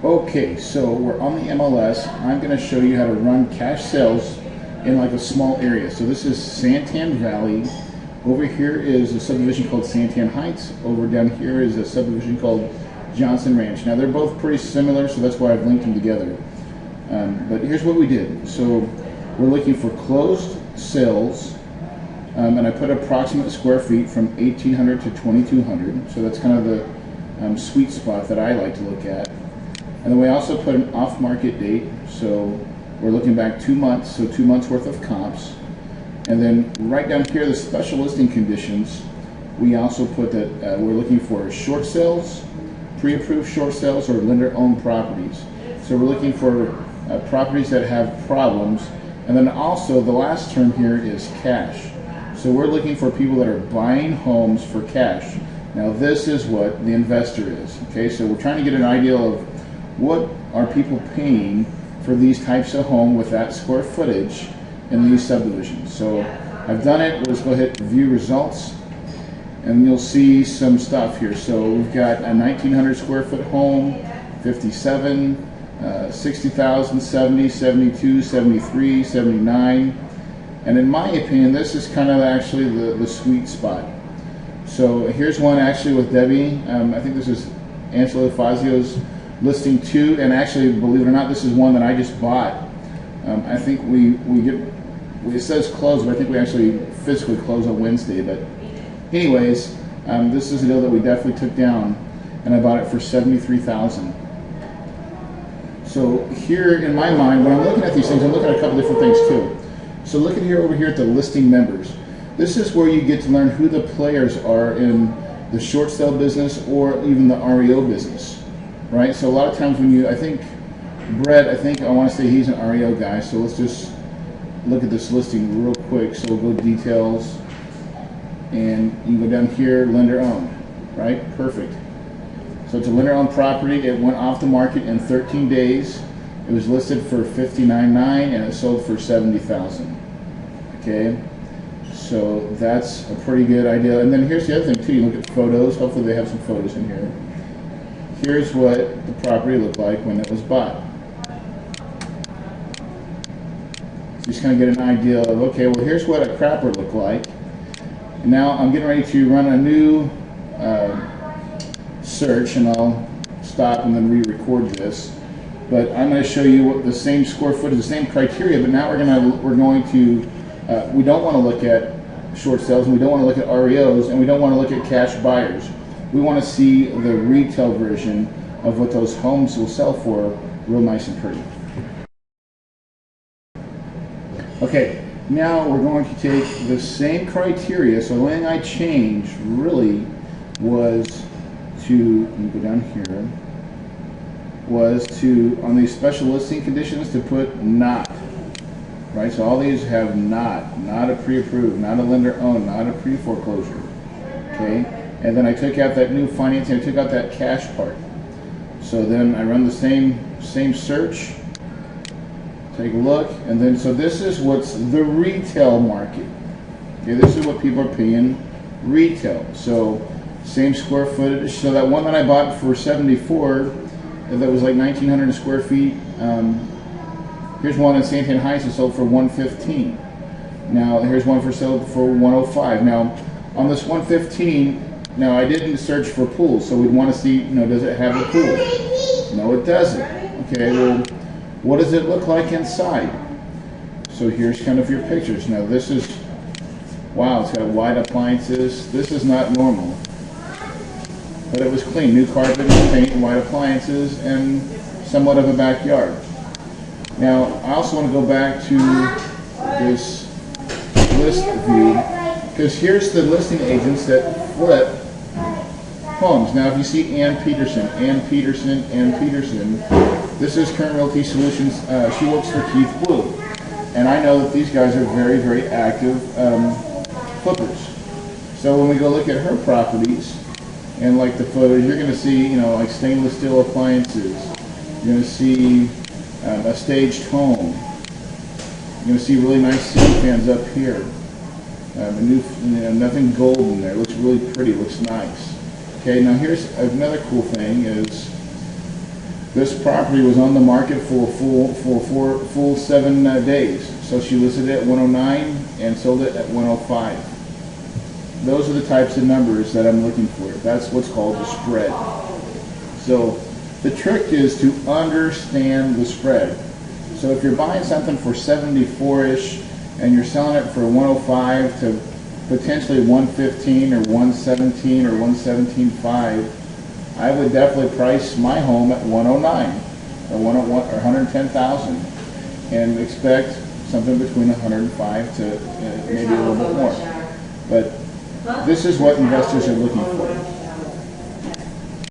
Okay, so we're on the MLS. I'm going to show you how to run cash sales in like a small area. So this is Santan Valley. Over here is a subdivision called Santan Heights. Over down here is a subdivision called Johnson Ranch. Now they're both pretty similar, so that's why I've linked them together. But here's what we did. So we're looking for closed sales, and I put approximate square feet from 1,800 to 2,200. So that's kind of the sweet spot that I like to look at. And then we also put an off-market date, so we're looking back 2 months, so 2 months worth of comps. And then right down here, the special listing conditions, we also put that we're looking for short sales, pre-approved short sales, or lender-owned properties. So we're looking for properties that have problems. And then also the last term here is cash. So we're looking for people that are buying homes for cash. Now this is what the investor is, okay? So we're trying to get an idea of what are people paying for these types of home with that square footage in these subdivisions. So I've done it. Let's go ahead and view results, and you'll see some stuff here. So we've got a 1,900 square foot home, 57, 60,000, 70, 72, 73, 79. And in my opinion, this is kind of actually the sweet spot. So here's one actually with Debbie. I think this is Angela Fazio's listing 2, and actually, believe it or not, this is one that I just bought. I think it says close, but I think we actually physically close on Wednesday. But anyways, this is a deal that we definitely took down, and I bought it for $73,000. So here in my mind, when I'm looking at these things, I'm looking at a couple different things too. So look at here over here at the listing members. This is where you get to learn who the players are in the short sale business or even the REO business. Right, so a lot of times when I think Brett, I want to say he's an REO guy, so let's just look at this listing real quick. So we'll go details, and you can go down here, lender owned, right? Perfect. So it's a lender owned property. It went off the market in 13 days. It was listed for $59,900 and it sold for $70,000. Okay, so that's a pretty good idea. And then here's the other thing too. You look at photos. Hopefully they have some photos in here. Here's what the property looked like when it was bought. So just kind of get an idea of, okay, well here's what a crapper looked like. And now I'm getting ready to run a new search, and I'll stop and then re-record this. But I'm going to show you what the same square footage, the same criteria, but now we're going to we don't want to look at short sales, and we don't want to look at REOs, and we don't want to look at cash buyers. We want to see the retail version of what those homes will sell for, real nice and pretty. Okay, now we're going to take the same criteria. So the only thing I changed really was to, let me go down here, was to, on these special listing conditions, to put not. Right, so all these have not a pre-approved, not a lender owned, not a pre-foreclosure. Okay. And then I took out that new financing, I took out that cash part. So then I run the same search, take a look, and then so this is what's the retail market. Okay, this is what people are paying retail. So same square footage. So that one that I bought for 74, that was like 1,900 square feet. Here's one in Santan Heights that sold for 115. Now here's one for sale for 105. Now on this 115. Now I didn't search for pools, so we'd want to see, does it have a pool? No, it doesn't. Okay, well, what does it look like inside? So here's kind of your pictures. Now this is, wow, it's got white appliances. This is not normal, but it was clean. New carpet, new paint, white appliances, and somewhat of a backyard. Now I also want to go back to this list view, because here's the listing agents that flip homes. Now if you see Ann Peterson, this is Current Realty Solutions. She works for Keith Blue, and I know that these guys are very, very active flippers. So when we go look at her properties and like the photos, you're going to see, like stainless steel appliances. You're going to see a staged home. You're going to see really nice ceiling fans up here. Nothing gold in there. It looks really pretty. It looks nice. Okay, now here's another cool thing is This property was on the market for full 7 days. So she listed it at 109 and sold it at 105. Those are the types of numbers that I'm looking for. That's what's called the spread. So the trick is to understand the spread. So if you're buying something for 74-ish and you're selling it for 105 to potentially 115 or 117 or 117.5, I would definitely price my home at 109 or 101 or 110,000 and expect something between 105 to maybe a little bit more. But this is what investors are looking for.